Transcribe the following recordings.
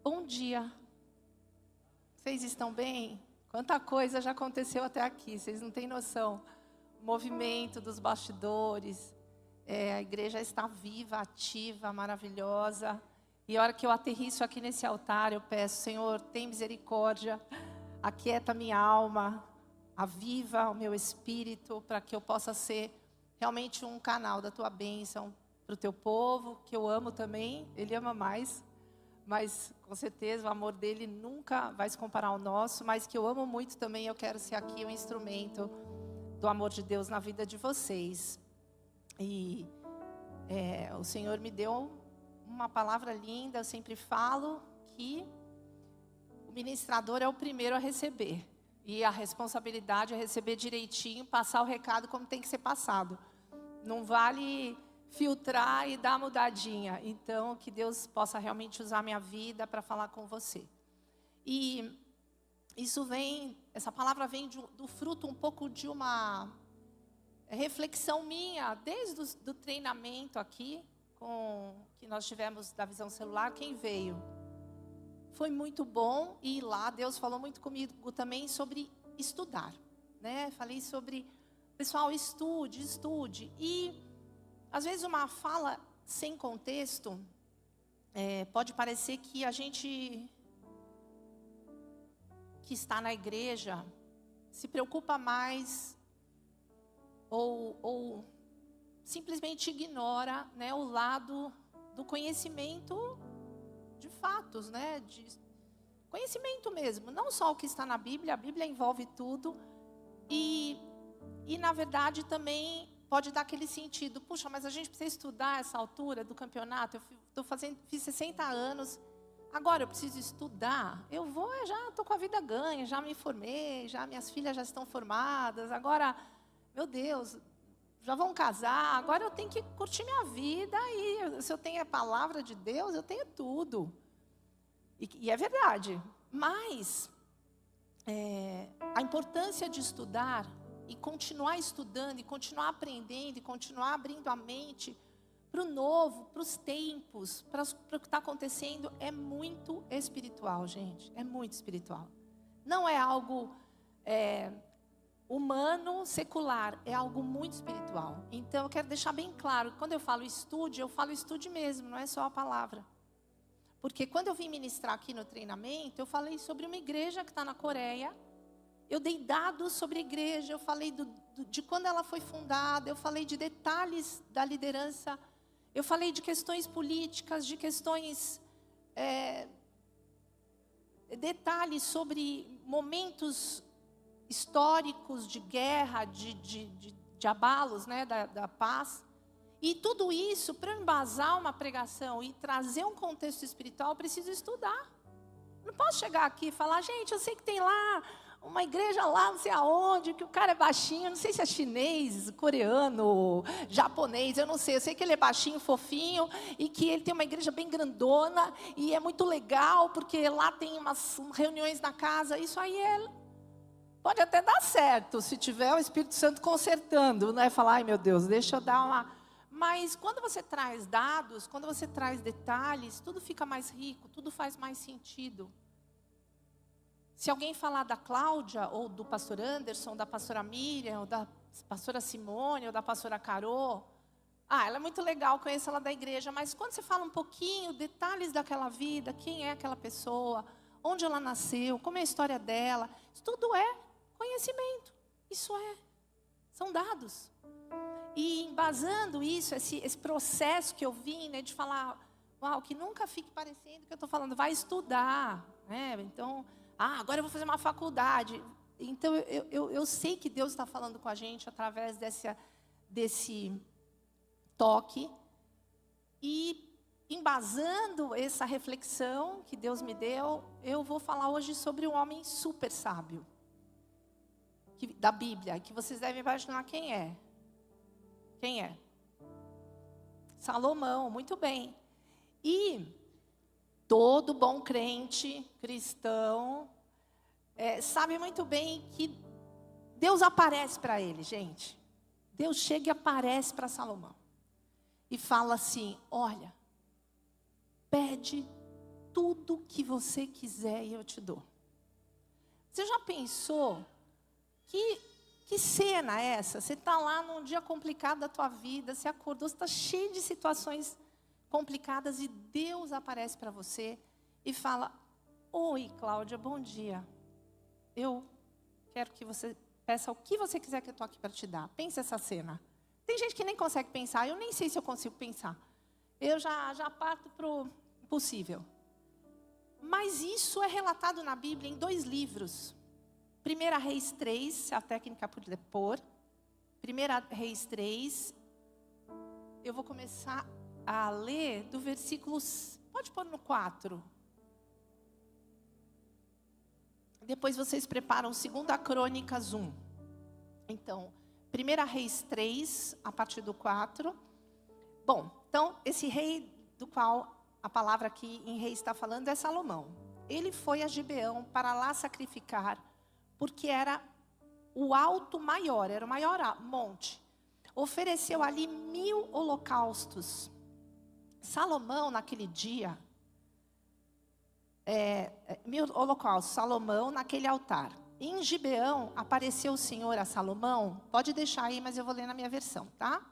Bom dia. Vocês estão bem? Quanta coisa já aconteceu até aqui, vocês não têm noção. O movimento dos bastidores, a igreja está viva, ativa, maravilhosa. E a hora que eu aterriço aqui nesse altar, eu peço, Senhor, tem misericórdia, aquieta minha alma, aviva o meu espírito, para que eu possa ser realmente um canal da Tua bênção para o Teu povo, que eu amo também, Ele ama mais. Mas, com certeza, o amor dele nunca vai se comparar ao nosso, mas que eu amo muito também, eu quero ser aqui um instrumento do amor de Deus na vida de vocês. E o Senhor me deu uma palavra linda, eu sempre falo que o ministrador é o primeiro a receber. E a responsabilidade é receber direitinho, passar o recado como tem que ser passado. Não vale filtrar e dar mudadinha. Então, que Deus possa realmente usar a minha vida para falar com você. E essa palavra vem do fruto um pouco de uma reflexão minha, desde do treinamento aqui, que nós tivemos da visão celular. Quem veio? Foi muito bom, e lá Deus falou muito comigo também sobre estudar, né? Falei sobre, pessoal, estude, e às vezes uma fala sem contexto pode parecer que a gente que está na igreja se preocupa mais ou simplesmente ignora, né, o lado do conhecimento de fatos, né, de conhecimento mesmo, não só o que está na Bíblia, a Bíblia envolve tudo, e na verdade também pode dar aquele sentido, puxa, mas a gente precisa estudar essa altura do campeonato, fiz 60 anos, agora eu preciso estudar, já estou com a vida ganha, já me formei, minhas filhas já estão formadas, agora, meu Deus, já vão casar, agora eu tenho que curtir minha vida, e se eu tenho a palavra de Deus, eu tenho tudo. E é verdade, mas a importância de estudar, e continuar estudando, e continuar aprendendo, e continuar abrindo a mente para o novo, para os tempos, para o que está acontecendo, é muito espiritual, gente. É muito espiritual. Não é algo humano, secular, é algo muito espiritual. Então, eu quero deixar bem claro, quando eu falo estude mesmo, não é só a palavra. Porque quando eu vim ministrar aqui no treinamento, eu falei sobre uma igreja que está na Coreia. Eu dei dados sobre a igreja, eu falei de quando ela foi fundada, eu falei de detalhes da liderança, eu falei de questões políticas, de questões, detalhes sobre momentos históricos de guerra, de abalos, né, da paz. E tudo isso, para embasar uma pregação e trazer um contexto espiritual, eu preciso estudar. Não posso chegar aqui e falar, gente, eu sei que tem lá uma igreja lá, não sei aonde, que o cara é baixinho, não sei se é chinês, coreano, japonês, eu não sei. Eu sei que ele é baixinho, fofinho, e que ele tem uma igreja bem grandona, e é muito legal, porque lá tem umas reuniões na casa. Isso aí pode até dar certo, se tiver o Espírito Santo consertando, né? Falar, ai meu Deus, deixa eu dar uma... Mas quando você traz dados, quando você traz detalhes, tudo fica mais rico, tudo faz mais sentido. Se alguém falar da Cláudia, ou do pastor Anderson, da pastora Miriam, ou da pastora Simone, ou da pastora Carô, ela é muito legal, conheço ela da igreja, mas quando você fala um pouquinho, detalhes daquela vida, quem é aquela pessoa, onde ela nasceu, como é a história dela, isso tudo é conhecimento, são dados. E embasando isso, esse processo que eu vim, né, de falar, que nunca fique parecendo que eu estou falando, vai estudar, né? Então, agora eu vou fazer uma faculdade. Então, eu sei que Deus está falando com a gente através desse toque. E embasando essa reflexão que Deus me deu, eu vou falar hoje sobre um homem super sábio da Bíblia, que vocês devem imaginar quem é. Quem é? Salomão, muito bem. E todo bom crente, cristão, sabe muito bem que Deus aparece para ele, gente. Deus chega e aparece para Salomão. E fala assim, olha, pede tudo que você quiser e eu te dou. Você já pensou que cena é essa? Você está lá num dia complicado da tua vida, você acordou, você está cheio de situações complicadas e Deus aparece para você e fala: oi, Cláudia, bom dia. Eu quero que você peça o que você quiser que eu estou aqui para te dar. Pensa essa cena. Tem gente que nem consegue pensar, eu nem sei se eu consigo pensar. Eu já parto para o impossível. Mas isso é relatado na Bíblia em 2 livros. 1 Reis 3, se a técnica puder pôr. 1 Reis 3. Eu vou começar a ler do versículo... Pode pôr no 4. Depois vocês preparam 2 Crônicas 1. Então, 1 Reis 3, a partir do 4. Bom, então, esse rei do qual a palavra aqui em Reis está falando é Salomão. Ele foi a Gibeão para lá sacrificar, porque era o alto maior, era o maior monte. Ofereceu ali 1000 holocaustos. Salomão, naquele dia, 1000 holocaustos, Salomão naquele altar. Em Gibeão, apareceu o Senhor a Salomão. Pode deixar aí, mas eu vou ler na minha versão, tá?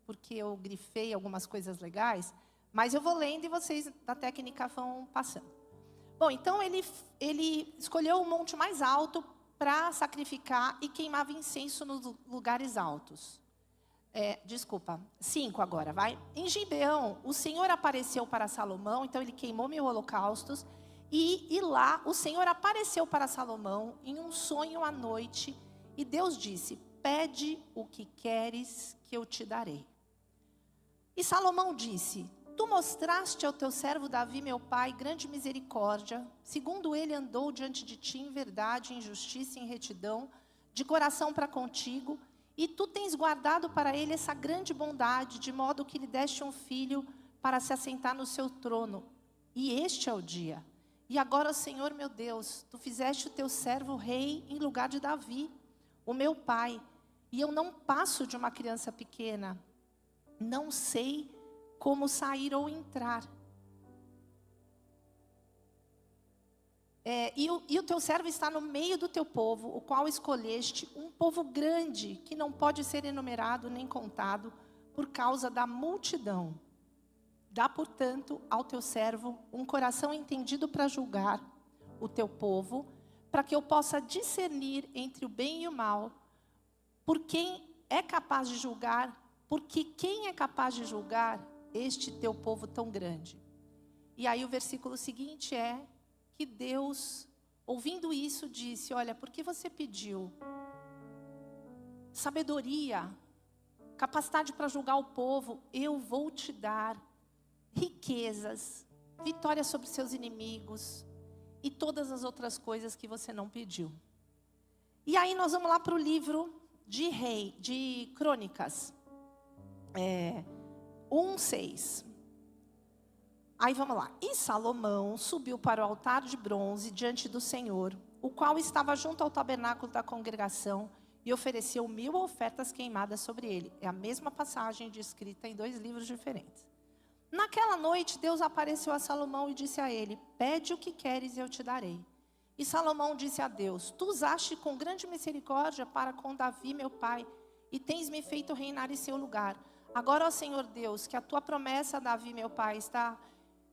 Porque eu grifei algumas coisas legais. Mas eu vou lendo e vocês da técnica vão passando. Bom, então ele escolheu o monte mais alto para sacrificar e queimava incenso nos lugares altos. 5 agora, vai. Em Gibeão, o Senhor apareceu para Salomão, então ele queimou 1000 holocaustos. E lá o Senhor apareceu para Salomão em um sonho à noite. E Deus disse: pede o que queres que eu te darei. E Salomão disse: tu mostraste ao teu servo Davi, meu pai, grande misericórdia. Segundo ele andou diante de ti em verdade, em justiça e em retidão, de coração para contigo. E tu tens guardado para ele essa grande bondade, de modo que lhe deste um filho para se assentar no seu trono. E este é o dia. E agora, Senhor meu Deus, tu fizeste o teu servo rei em lugar de Davi, o meu pai. E eu não passo de uma criança pequena. Não sei como sair ou entrar. E o teu servo está no meio do teu povo, o qual escolheste, um povo grande, que não pode ser enumerado nem contado, por causa da multidão. Dá, portanto, ao teu servo um coração entendido para julgar o teu povo, para que eu possa discernir entre o bem e o mal, por quem é capaz de julgar, porque quem é capaz de julgar este teu povo tão grande? E aí o versículo seguinte é que Deus, ouvindo isso, disse: olha, porque você pediu sabedoria, capacidade para julgar o povo, eu vou te dar riquezas, vitória sobre seus inimigos e todas as outras coisas que você não pediu. E aí nós vamos lá para o livro de Crônicas 1:6. Aí vamos lá. E Salomão subiu para o altar de bronze diante do Senhor, o qual estava junto ao tabernáculo da congregação, e ofereceu 1000 ofertas queimadas sobre ele. É a mesma passagem descrita em 2 livros diferentes. Naquela noite, Deus apareceu a Salomão e disse a ele: pede o que queres e eu te darei. E Salomão disse a Deus: tu usaste com grande misericórdia para com Davi, meu pai, e tens me feito reinar em seu lugar. Agora, ó Senhor Deus, que a tua promessa a Davi, meu pai,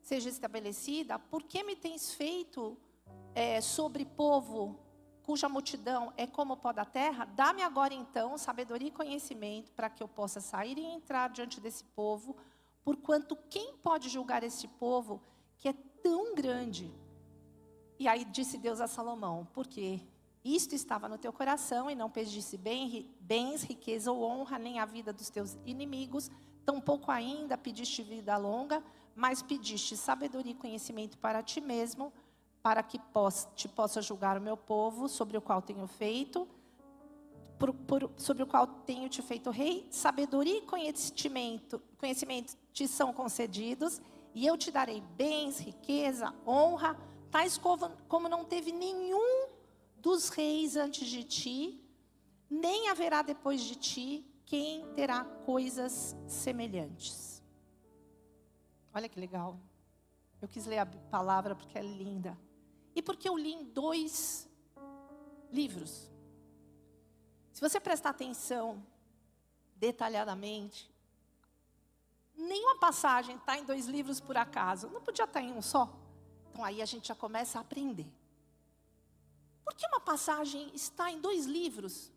seja estabelecida, por que me tens feito sobre povo cuja multidão é como o pó da terra? Dá-me agora então sabedoria e conhecimento para que eu possa sair e entrar diante desse povo, porquanto quem pode julgar este povo que é tão grande? E aí disse Deus a Salomão: porque isto estava no teu coração e não pediste bens, riqueza ou honra, nem a vida dos teus inimigos, tampouco ainda pediste vida longa, mas pediste sabedoria e conhecimento para ti mesmo, para que te possa julgar o meu povo, sobre o qual tenho feito, sobre o qual tenho te feito rei. Sabedoria e conhecimento te são concedidos, e eu te darei bens, riqueza, honra, tais como não teve nenhum dos reis antes de ti, nem haverá depois de ti quem terá coisas semelhantes. Olha que legal. Eu quis ler a palavra porque é linda. E porque eu li em 2 livros. Se você prestar atenção detalhadamente, nenhuma passagem está em 2 livros por acaso. Não podia estar em um só? Então aí a gente já começa a aprender. Por que uma passagem está em 2 livros?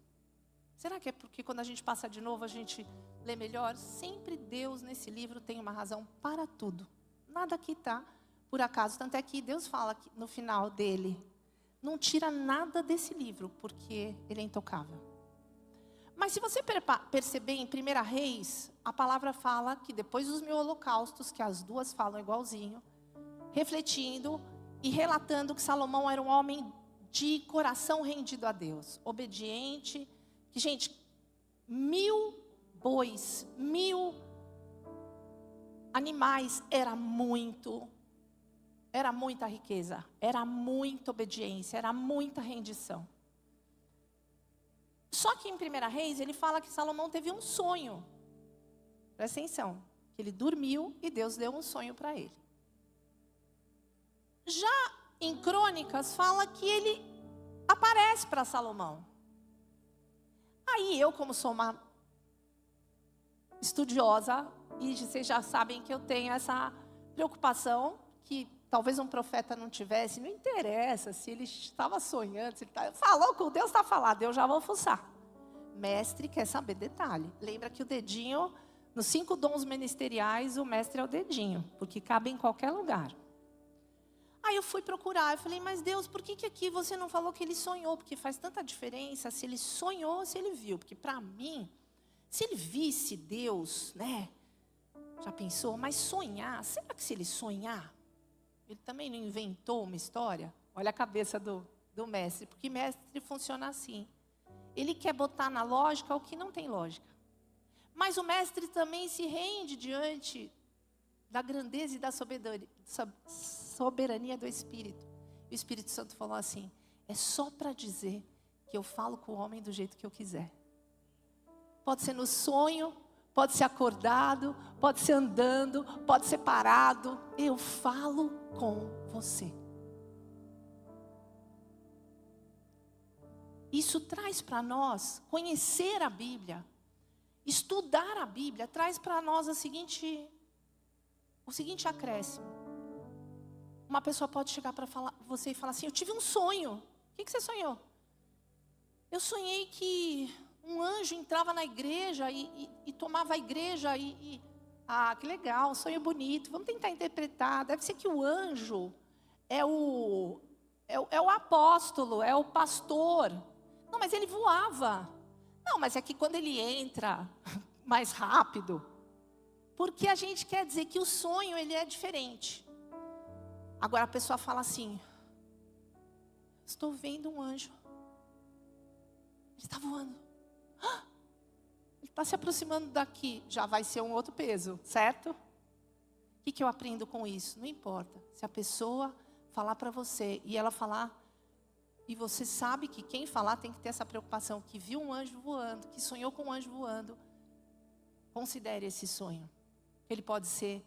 Será que é porque quando a gente passa de novo a gente lê melhor? Sempre Deus nesse livro tem uma razão para tudo. Nada aqui está por acaso. Tanto é que Deus fala que no final dele, não tira nada desse livro, porque ele é intocável. Mas se você perceber em 1 Reis, a palavra fala que depois dos 1000 holocaustos, que as 2 falam igualzinho, refletindo e relatando que Salomão era um homem de coração rendido a Deus, obediente, que, gente, 1000 bois, 1000 animais, era muita riqueza, era muita obediência, era muita rendição. Só que em 1 Reis, ele fala que Salomão teve um sonho. Presta atenção, que ele dormiu e Deus deu um sonho para ele. Já em Crônicas, fala que ele aparece para Salomão. Aí eu, como sou uma estudiosa, e vocês já sabem que eu tenho essa preocupação, que talvez um profeta não tivesse, não interessa se ele estava sonhando, se ele falou com Deus, está falado, eu já vou fuçar. Mestre quer saber detalhe. Lembra que o dedinho, nos 5 dons ministeriais, o mestre é o dedinho, porque cabe em qualquer lugar. Aí eu fui procurar, eu falei, mas Deus, por que aqui você não falou que ele sonhou? Porque faz tanta diferença se ele sonhou ou se ele viu. Porque para mim, se ele visse Deus, né? Já pensou? Mas sonhar, será que se ele sonhar, ele também não inventou uma história? Olha a cabeça do mestre, porque mestre funciona assim. Ele quer botar na lógica o que não tem lógica. Mas o mestre também se rende diante da grandeza e da soberania do Espírito. E o Espírito Santo falou assim, é só para dizer que eu falo com o homem do jeito que eu quiser. Pode ser no sonho, pode ser acordado, pode ser andando, pode ser parado. Eu falo com você. Isso traz para nós, conhecer a Bíblia, estudar a Bíblia, traz para nós o seguinte acréscimo. Uma pessoa pode chegar para você e falar assim, eu tive um sonho. O que você sonhou? Eu sonhei que um anjo entrava na igreja e tomava a igreja que legal, sonho bonito. Vamos tentar interpretar. Deve ser que o anjo é o apóstolo, é o pastor. Não, mas ele voava. Não, mas é que quando ele entra mais rápido, porque a gente quer dizer que o sonho ele é diferente. Agora a pessoa fala assim, estou vendo um anjo. Ele está voando. Ele está se aproximando daqui. Já vai ser um outro peso, certo? O que eu aprendo com isso? Não importa. Se a pessoa falar para você e ela falar, e você sabe que quem falar tem que ter essa preocupação, que viu um anjo voando, que sonhou com um anjo voando, considere esse sonho. Ele pode ser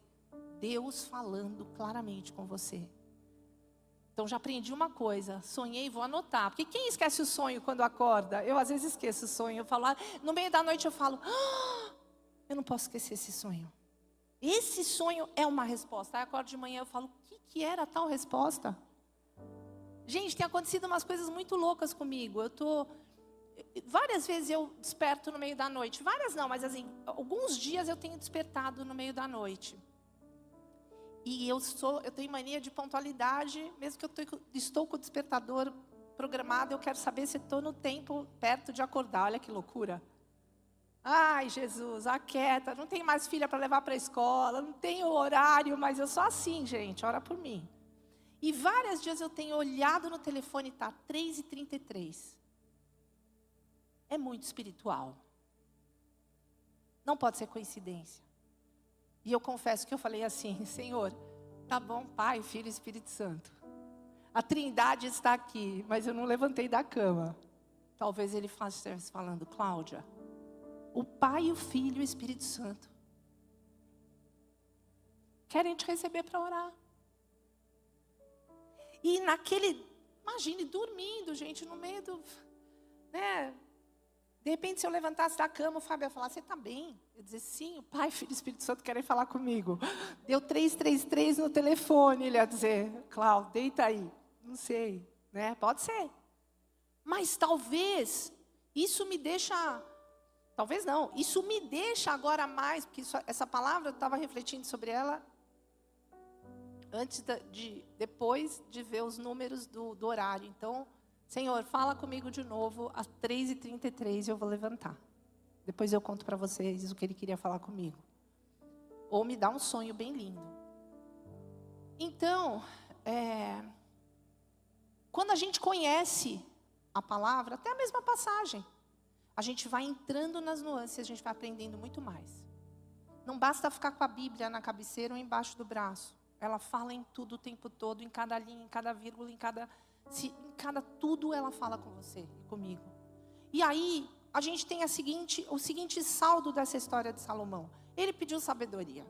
Deus falando claramente com você. Então já aprendi uma coisa, sonhei, vou anotar. Porque quem esquece o sonho quando acorda? Eu às vezes esqueço o sonho, eu falo, no meio da noite eu falo, eu não posso esquecer esse sonho. Esse sonho é uma resposta. Aí eu acordo de manhã, eu falo, o que era tal resposta? Gente, tem acontecido umas coisas muito loucas comigo. Várias vezes eu desperto no meio da noite. Várias não, mas assim, alguns dias eu tenho despertado no meio da noite. E eu tenho mania de pontualidade, mesmo que estou com o despertador programado, eu quero saber se estou no tempo perto de acordar. Olha que loucura. Ai, Jesus, aquieta, não tenho mais filha para levar para a escola, não tenho horário, mas eu sou assim, gente, ora por mim. E vários dias eu tenho olhado no telefone e está 3h33. É muito espiritual. Não pode ser coincidência. E eu confesso que eu falei assim, Senhor, tá bom, Pai, Filho e Espírito Santo. A Trindade está aqui, mas eu não levantei da cama. Talvez ele estivesse falando, Cláudia, o Pai, o Filho e o Espírito Santo querem te receber para orar. E imagine, dormindo, gente, no meio do, né? De repente, se eu levantasse da cama, o Fábio ia falar, você está bem? Eu ia dizer, sim, o Pai, Filho e Espírito Santo querem falar comigo. Deu 333 no telefone, ele ia dizer, Cláudio, deita aí. Não sei, né? Pode ser. Mas talvez, isso me deixa, talvez não, isso me deixa agora mais, porque essa palavra, eu estava refletindo sobre ela, depois de ver os números do horário. Então, Senhor, fala comigo de novo, às 3h33 eu vou levantar. Depois eu conto para vocês o que ele queria falar comigo. Ou me dá um sonho bem lindo. Então, quando a gente conhece a palavra, até a mesma passagem, a gente vai entrando nas nuances, a gente vai aprendendo muito mais. Não basta ficar com a Bíblia na cabeceira ou embaixo do braço. Ela fala em tudo o tempo todo, em cada linha, em cada vírgula, em cada tudo ela fala com você e comigo. E aí, a gente tem o seguinte saldo dessa história de Salomão. Ele pediu sabedoria.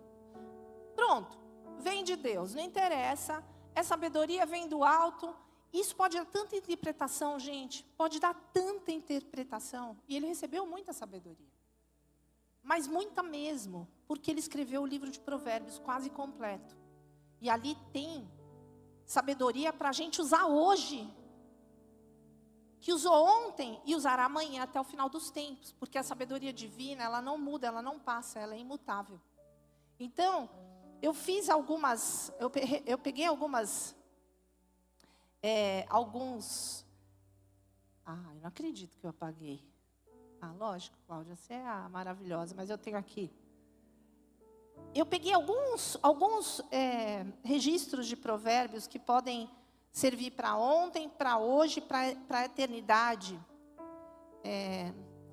Pronto, vem de Deus, não interessa. É sabedoria, vem do alto. Isso pode dar tanta interpretação, gente. Pode dar tanta interpretação. E ele recebeu muita sabedoria. Mas muita mesmo, porque ele escreveu o livro de Provérbios quase completo. E ali tem sabedoria para a gente usar hoje. Que usou ontem e usará amanhã até o final dos tempos. Porque a sabedoria divina, ela não muda, ela não passa, ela é imutável. Então, eu fiz algumas, eu peguei alguns... eu não acredito que eu apaguei. Lógico, Cláudia, você é maravilhosa, mas eu tenho aqui. Eu peguei alguns registros de provérbios que podem servir para ontem, para hoje, para a eternidade.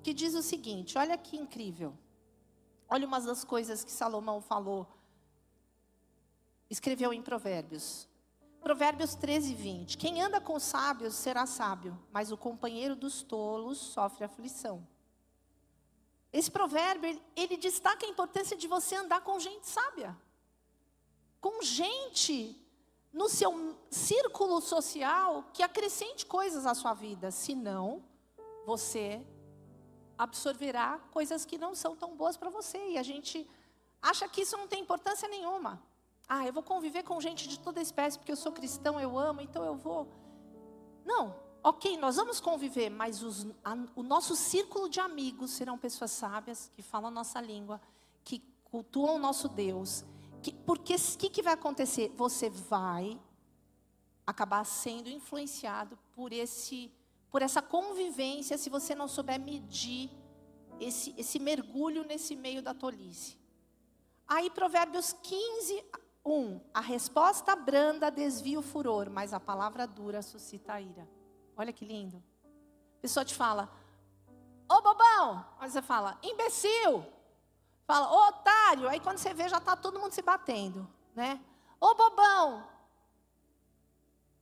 Que diz o seguinte, olha que incrível. Olha uma das coisas que Salomão falou, escreveu em Provérbios. Provérbios 13:20. Quem anda com sábios será sábio, mas o companheiro dos tolos sofre aflição. Esse provérbio, ele destaca a importância de você andar com gente sábia. Com gente no seu círculo social que acrescente coisas à sua vida. Senão, você absorverá coisas que não são tão boas para você. E a gente acha que isso não tem importância nenhuma. Eu vou conviver com gente de toda espécie, porque eu sou cristão, eu amo, então eu vou. Não, ok, nós vamos conviver, mas o nosso círculo de amigos serão pessoas sábias, que falam a nossa língua, que cultuam o nosso Deus. Porque o que vai acontecer? Você vai acabar sendo influenciado por essa convivência, se você não souber medir esse mergulho nesse meio da tolice. Aí Provérbios 15:1. A resposta branda desvia o furor, mas a palavra dura suscita a ira. Olha que lindo. A pessoa te fala, ô bobão. Aí você fala, imbecil. Fala, ô otário. Aí quando você vê, já está todo mundo se batendo, né? Ô bobão.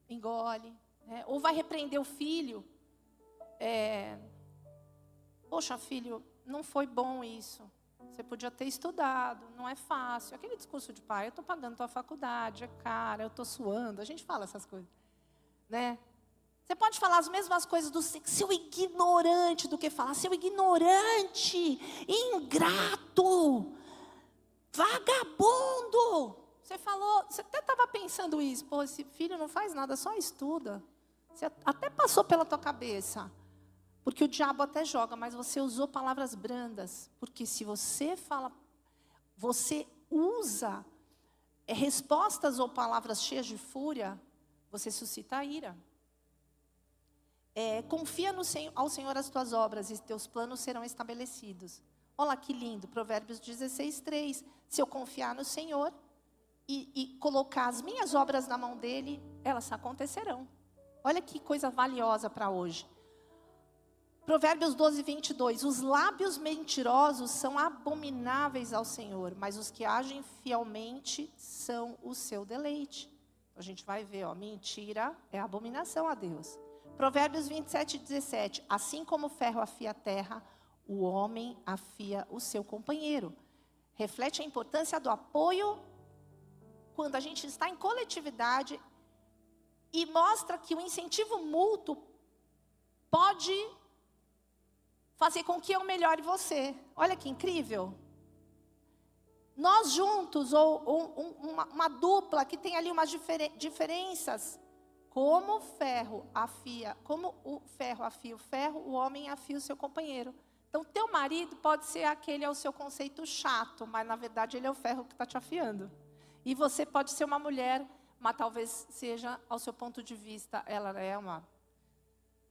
Engole. Né? Ou vai repreender o filho. Poxa, filho, não foi bom isso. Você podia ter estudado, não é fácil. Aquele discurso de pai, eu estou pagando tua faculdade, é cara, eu estou suando. A gente fala essas coisas, né? Você pode falar as mesmas coisas do seu ignorante, do que falar, seu ignorante, ingrato, vagabundo. Você falou, você até estava pensando isso, pô, esse filho não faz nada, só estuda. Você até passou pela tua cabeça. Porque o diabo até joga, mas você usou palavras brandas. Porque se você fala, você usa respostas ou palavras cheias de fúria, você suscita a ira. Confia ao Senhor as tuas obras e teus planos serão estabelecidos. Olha lá que lindo, Provérbios 16:3. Se eu confiar no Senhor e colocar as minhas obras na mão dele, elas acontecerão. Olha que coisa valiosa para hoje. Provérbios 12:22. Os lábios mentirosos são abomináveis ao Senhor, mas os que agem fielmente são o seu deleite. Então, a gente vai ver, mentira é abominação a Deus. Provérbios 27:17. Assim como o ferro afia a terra, o homem afia o seu companheiro. Reflete a importância do apoio quando a gente está em coletividade. E mostra que o incentivo mútuo pode fazer com que eu melhore você. Olha que incrível. Nós juntos, ou uma dupla que tem ali umas diferenças, como o ferro afia o ferro, o homem afia o seu companheiro. Então, teu marido pode ser aquele, é o seu conceito chato, mas na verdade ele é o ferro que está te afiando. E você pode ser uma mulher, mas talvez seja, ao seu ponto de vista, ela é uma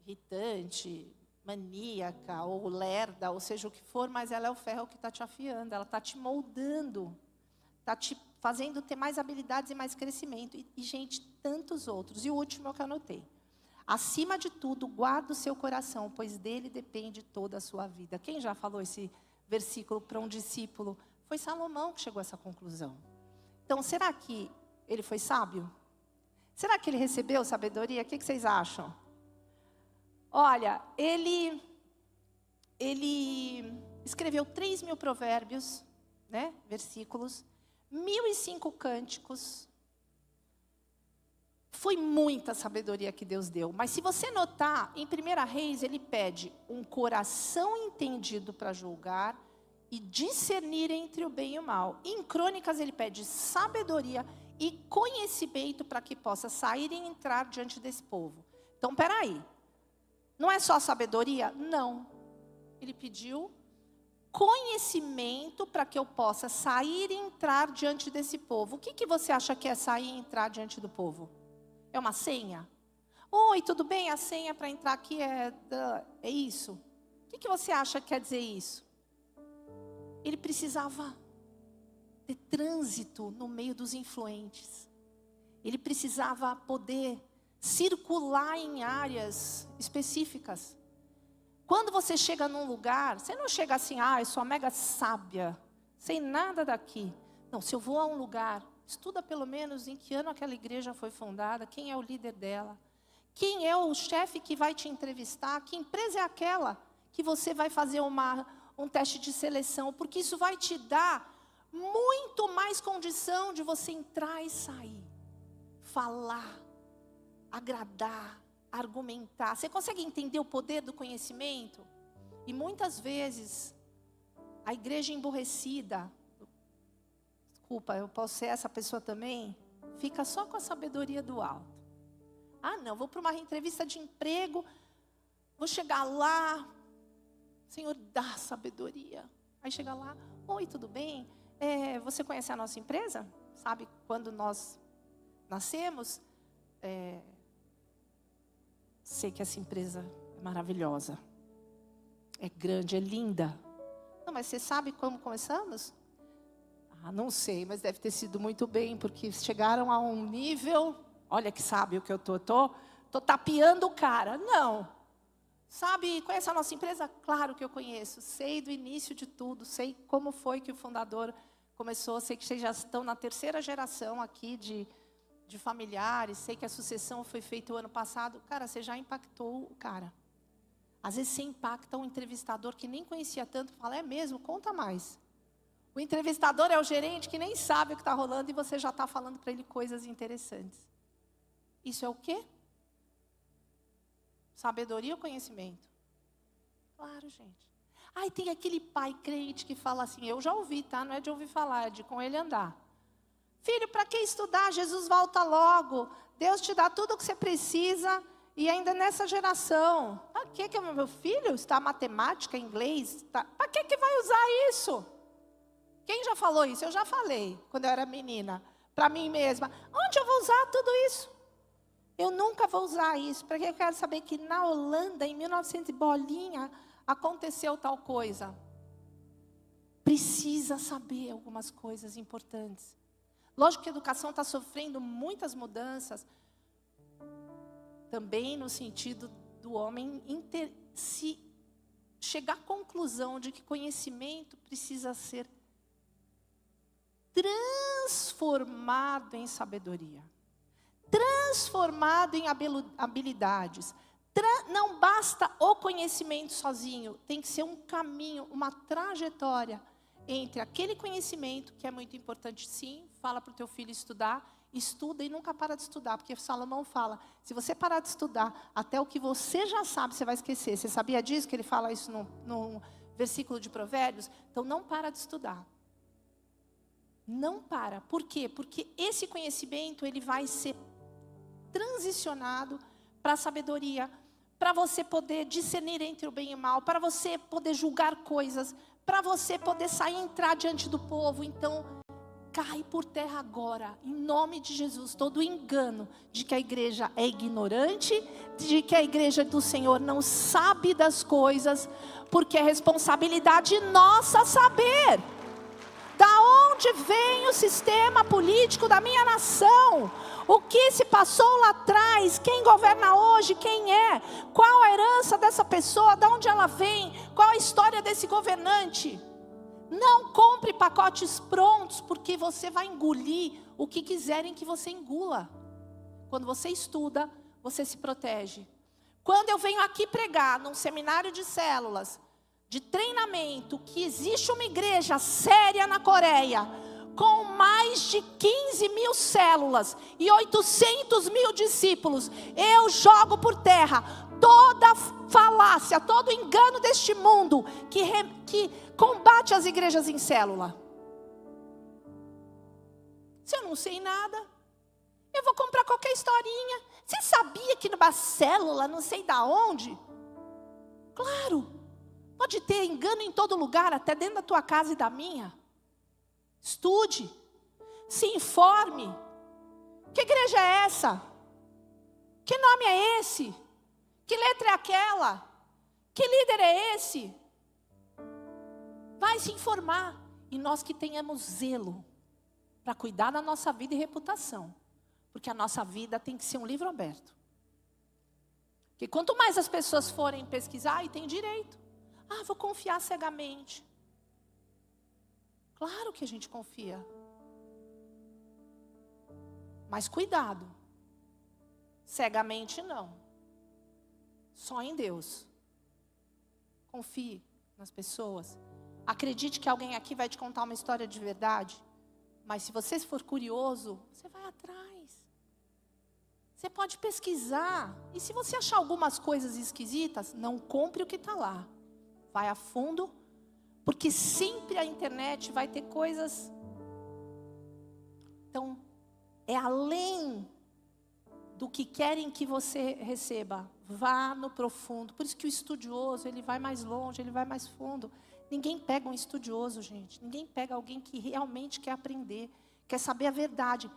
irritante, maníaca, ou lerda, ou seja o que for, mas ela é o ferro que está te afiando, ela está te moldando, está te fazendo ter mais habilidades e mais crescimento. E, gente, tantos outros. E o último é o que eu anotei. Acima de tudo, guarda o seu coração, pois dele depende toda a sua vida. Quem já falou esse versículo para um discípulo? Foi Salomão que chegou a essa conclusão. Então, será que ele foi sábio? Será que ele recebeu sabedoria? O que vocês acham? Olha, ele escreveu 3.000 provérbios, né, versículos, 1.005 cânticos. Foi muita sabedoria que Deus deu. Mas se você notar, em 1 Reis, ele pede um coração entendido para julgar e discernir entre o bem e o mal. Em Crônicas, ele pede sabedoria e conhecimento para que possa sair e entrar diante desse povo. Então, peraí. Não é só sabedoria? Não. Ele pediu conhecimento para que eu possa sair e entrar diante desse povo. O que você acha que é sair e entrar diante do povo? É uma senha? Oi, tudo bem? A senha para entrar aqui é isso? O que você acha que quer dizer isso? Ele precisava ter trânsito no meio dos influentes. Ele precisava poder circular em áreas específicas. Quando você chega num lugar, você não chega assim, eu sou mega sábia, sei nada daqui. Não, se eu vou a um lugar, estuda pelo menos em que ano aquela igreja foi fundada, quem é o líder dela, quem é o chefe que vai te entrevistar, que empresa é aquela que você vai fazer um teste de seleção, porque isso vai te dar muito mais condição de você entrar e sair, falar, agradar, argumentar. Você consegue entender o poder do conhecimento? E muitas vezes, a igreja emborrecida, desculpa, eu posso ser essa pessoa também, fica só com a sabedoria do alto. Não, vou para uma entrevista de emprego, vou chegar lá, Senhor, dá sabedoria. Aí chega lá, oi, tudo bem? Você conhece a nossa empresa? Sabe, quando nós nascemos, sei que essa empresa é maravilhosa, é grande, é linda. Não, mas você sabe como começamos? Não sei, mas deve ter sido muito bem, porque chegaram a um nível, olha que sábio que eu tô tapeando o cara. Não. Sabe, conhece a nossa empresa? Claro que eu conheço, sei do início de tudo, sei como foi que o fundador começou, sei que vocês já estão na 3ª geração aqui de familiares, sei que a sucessão foi feita o ano passado. Cara, você já impactou o cara. Às vezes você impacta um entrevistador que nem conhecia tanto, fala, é mesmo? Conta mais. O entrevistador é o gerente que nem sabe o que está rolando e você já está falando para ele coisas interessantes. Isso é o quê? Sabedoria ou conhecimento? Claro, gente. E tem aquele pai crente que fala assim, eu já ouvi, tá? Não é de ouvir falar, é de com ele andar. Filho, para que estudar? Jesus volta logo. Deus te dá tudo o que você precisa e ainda nessa geração. Para que o meu filho está matemática, inglês? Para que vai usar isso? Quem já falou isso? Eu já falei, quando eu era menina, para mim mesma. Onde eu vou usar tudo isso? Eu nunca vou usar isso. Para que eu quero saber que na Holanda, em 1900 e bolinha, aconteceu tal coisa? Precisa saber algumas coisas importantes. Lógico que a educação está sofrendo muitas mudanças, também no sentido do homem se chegar à conclusão de que conhecimento precisa ser transformado em sabedoria, transformado em habilidades. Não basta o conhecimento sozinho, tem que ser um caminho, uma trajetória entre aquele conhecimento, que é muito importante sim, fala para o teu filho estudar, estuda e nunca para de estudar. Porque Salomão fala, se você parar de estudar, até o que você já sabe, você vai esquecer. Você sabia disso? Que ele fala isso no versículo de Provérbios? Então, não para de estudar. Não para. Por quê? Porque esse conhecimento, ele vai ser transicionado para a sabedoria, para você poder discernir entre o bem e o mal, para você poder julgar coisas, para você poder sair e entrar diante do povo. Então, cai por terra agora, em nome de Jesus, todo o engano de que a igreja é ignorante, de que a igreja do Senhor não sabe das coisas, porque é responsabilidade nossa saber. Da onde vem o sistema político da minha nação? O que se passou lá atrás? Quem governa hoje? Quem é? Qual a herança dessa pessoa? De onde ela vem? Qual a história desse governante? Não compre pacotes prontos, porque você vai engolir o que quiserem que você engula. Quando você estuda, você se protege. Quando eu venho aqui pregar num seminário de células, de treinamento, que existe uma igreja séria na Coreia, com mais de 15 mil células e 800 mil discípulos, eu jogo por terra toda falácia, todo engano deste mundo que combate as igrejas em célula. Se eu não sei nada, eu vou comprar qualquer historinha. Você sabia que numa célula, não sei da onde? Claro, pode ter engano em todo lugar, até dentro da tua casa e da minha. Estude, se informe. Que igreja é essa? Que nome é esse? Que letra é aquela? Que líder é esse? Vai se informar. E nós que tenhamos zelo para cuidar da nossa vida e reputação. Porque a nossa vida tem que ser um livro aberto. Porque quanto mais as pessoas forem pesquisar, e tem direito. Vou confiar cegamente. Claro que a gente confia. Mas cuidado. Cegamente não. Só em Deus. Confie nas pessoas. Acredite que alguém aqui vai te contar uma história de verdade. Mas se você for curioso, você vai atrás. Você pode pesquisar. E se você achar algumas coisas esquisitas, não compre o que está lá. Vai a fundo. Porque sempre a internet vai ter coisas. Então, é além do que querem que você receba. Vá no profundo. Por isso que o estudioso, ele vai mais longe, ele vai mais fundo. Ninguém pega um estudioso, gente. Ninguém pega alguém que realmente quer aprender, quer saber a verdade.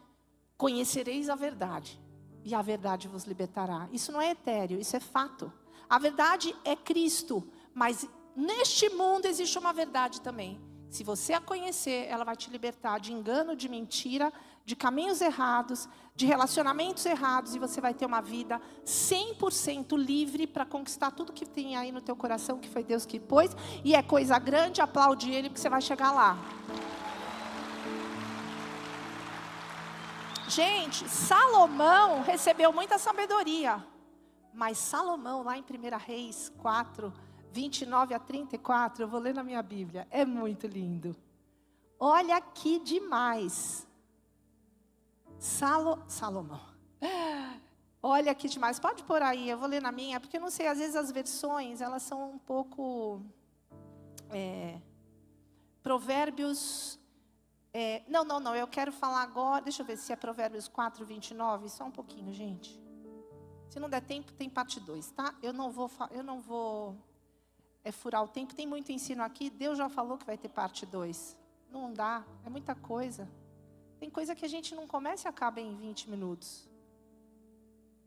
Conhecereis a verdade, e a verdade vos libertará. Isso não é etéreo, isso é fato. A verdade é Cristo, mas neste mundo existe uma verdade também. Se você a conhecer, ela vai te libertar de engano, de mentira, de caminhos errados, de relacionamentos errados, e você vai ter uma vida 100% livre para conquistar tudo que tem aí no teu coração, que foi Deus que pôs, e é coisa grande, aplaude Ele, porque você vai chegar lá. Gente, Salomão recebeu muita sabedoria, mas Salomão, lá em 1 Reis 4, 29 a 34, eu vou ler na minha Bíblia, é muito lindo. Olha que demais. Salomão. Olha que demais. Pode pôr aí, eu vou ler na minha, porque eu não sei, às vezes as versões, elas são um pouco... Provérbios... Não, eu quero falar agora, deixa eu ver se é Provérbios 4, 29, só um pouquinho, gente. Se não der tempo, tem parte 2, tá? Eu não vou furar o tempo, tem muito ensino aqui, Deus já falou que vai ter parte 2. Não dá, é muita coisa. Tem coisa que a gente não começa e acaba em 20 minutos.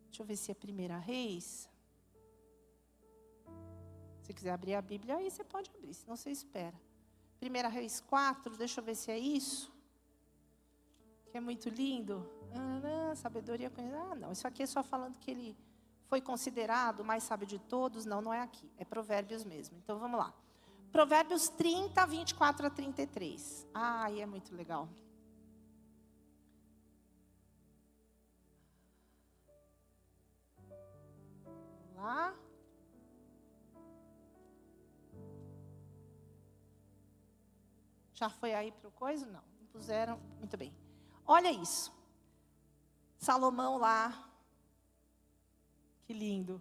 Deixa eu ver se é 1 Reis. Se quiser abrir a Bíblia, aí você pode abrir, senão você espera. 1 Reis 4, deixa eu ver se é isso. Que é muito lindo. Sabedoria. Não, isso aqui é só falando que ele foi considerado o mais sábio de todos. Não é aqui, é Provérbios mesmo. Então vamos lá. Provérbios 30, 24 a 33. É muito legal. Vamos lá. Já foi aí para o coisa? Não puseram. Muito bem. Olha isso. Salomão lá. Que lindo.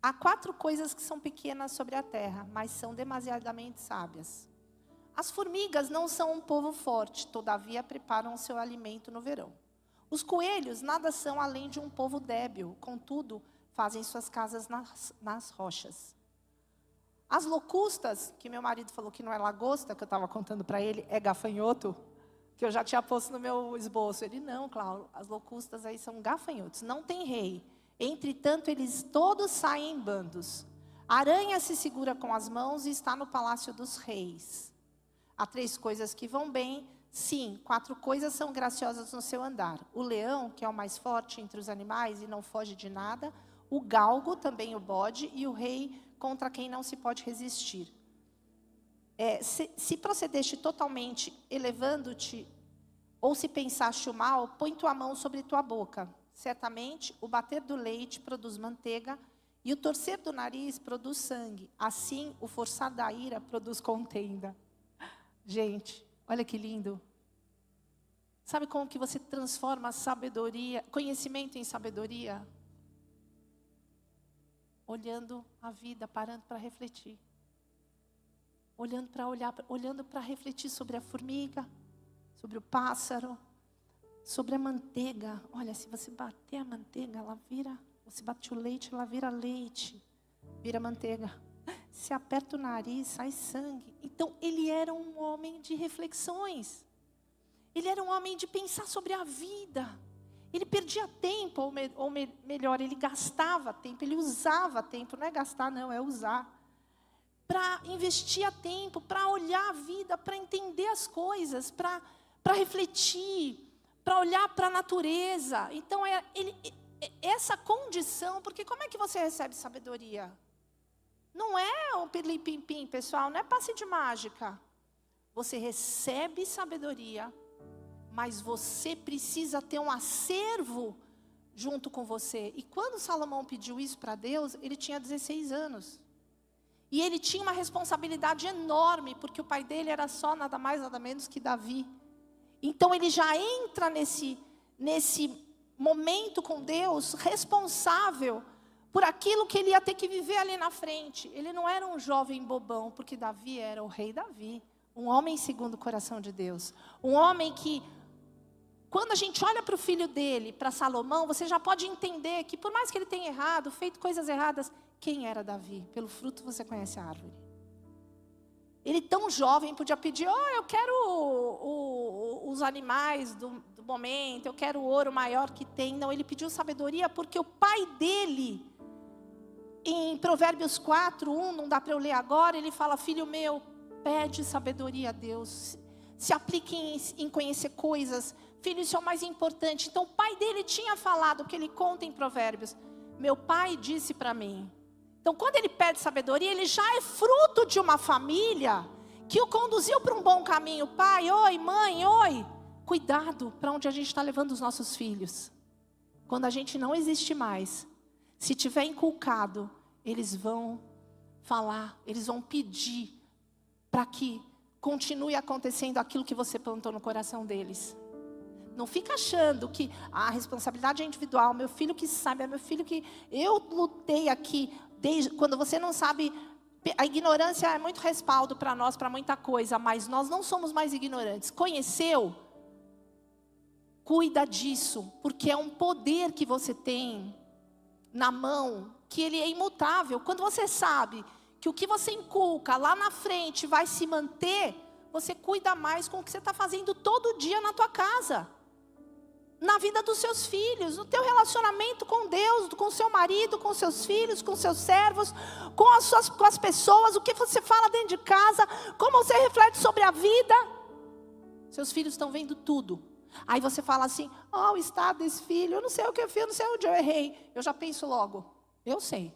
Há 4 coisas que são pequenas sobre a terra, mas são demasiadamente sábias. As formigas não são um povo forte, todavia preparam o seu alimento no verão. Os coelhos nada são além de um povo débil, contudo, fazem suas casas nas rochas. As locustas, que meu marido falou que não é lagosta, que eu estava contando para ele, é gafanhoto, que eu já tinha posto no meu esboço. Ele, não, Cláudio, as locustas aí são gafanhotos, não tem rei. Entretanto, eles todos saem em bandos. A aranha se segura com as mãos e está no palácio dos reis. Há 3 coisas que vão bem. Sim, 4 coisas são graciosas no seu andar. O leão, que é o mais forte entre os animais e não foge de nada. O galgo, também o bode. E o rei, contra quem não se pode resistir. Se procedeste totalmente elevando-te, ou se pensaste o mal, põe tua mão sobre tua boca. Certamente, o bater do leite produz manteiga, e o torcer do nariz produz sangue. Assim, o forçar da ira produz contenda. Gente, olha que lindo. Sabe como que você transforma a sabedoria, conhecimento em sabedoria? Olhando a vida, parando para refletir. Olhando para refletir sobre a formiga, sobre o pássaro, sobre a manteiga. Olha, se você bater a manteiga, ela vira. Se bate o leite, ela vira leite. Vira manteiga. Se aperta o nariz, sai sangue. Então, ele era um homem de reflexões. Ele era um homem de pensar sobre a vida. Ele perdia tempo, ou melhor, ele gastava tempo. Ele usava tempo. Não é gastar, não, é usar. Para investir tempo, para olhar a vida, para entender as coisas, para refletir, para olhar para a natureza. Então, essa condição, porque como é que você recebe sabedoria? Não é um pirlim-pim-pim, pessoal, não é passe de mágica. Você recebe sabedoria, mas você precisa ter um acervo junto com você. E quando Salomão pediu isso para Deus, ele tinha 16 anos. E ele tinha uma responsabilidade enorme, porque o pai dele era só nada mais, nada menos que Davi. Então ele já entra nesse momento com Deus, responsável por aquilo que ele ia ter que viver ali na frente. Ele não era um jovem bobão, porque Davi era o rei Davi. Um homem segundo o coração de Deus. Um homem que, quando a gente olha para o filho dele, para Salomão, você já pode entender que por mais que ele tenha errado, feito coisas erradas, quem era Davi? Pelo fruto você conhece a árvore. Ele tão jovem podia pedir, eu quero os animais do momento, eu quero o ouro maior que tem. Não, ele pediu sabedoria porque o pai dele, em Provérbios 4:1, não dá para eu ler agora, ele fala, filho meu, pede sabedoria a Deus, se aplique em conhecer coisas, filho, isso é o mais importante. Então o pai dele tinha falado, que ele conta em Provérbios, meu pai disse para mim. Então quando ele pede sabedoria, ele já é fruto de uma família que o conduziu para um bom caminho. Pai, oi, mãe, oi. Cuidado para onde a gente está levando os nossos filhos. Quando a gente não existe mais, se tiver inculcado, eles vão falar, eles vão pedir para que continue acontecendo aquilo que você plantou no coração deles. Não fica achando que a responsabilidade é individual. Meu filho que sabe, é meu filho que... Eu lutei aqui, quando você não sabe... A ignorância é muito respaldo para nós, para muita coisa, mas nós não somos mais ignorantes. Conheceu? Cuida disso, porque é um poder que você tem na mão, que ele é imutável. Quando você sabe que o que você inculca lá na frente vai se manter, você cuida mais com o que você está fazendo todo dia na tua casa, na vida dos seus filhos, no teu relacionamento com Deus, com o seu marido, com seus filhos, com seus servos, com as pessoas, o que você fala dentro de casa, como você reflete sobre a vida. Seus filhos estão vendo tudo. Aí você fala assim, o estado desse filho, eu não sei o que eu fiz, eu não sei onde eu errei. Eu já penso logo, eu sei.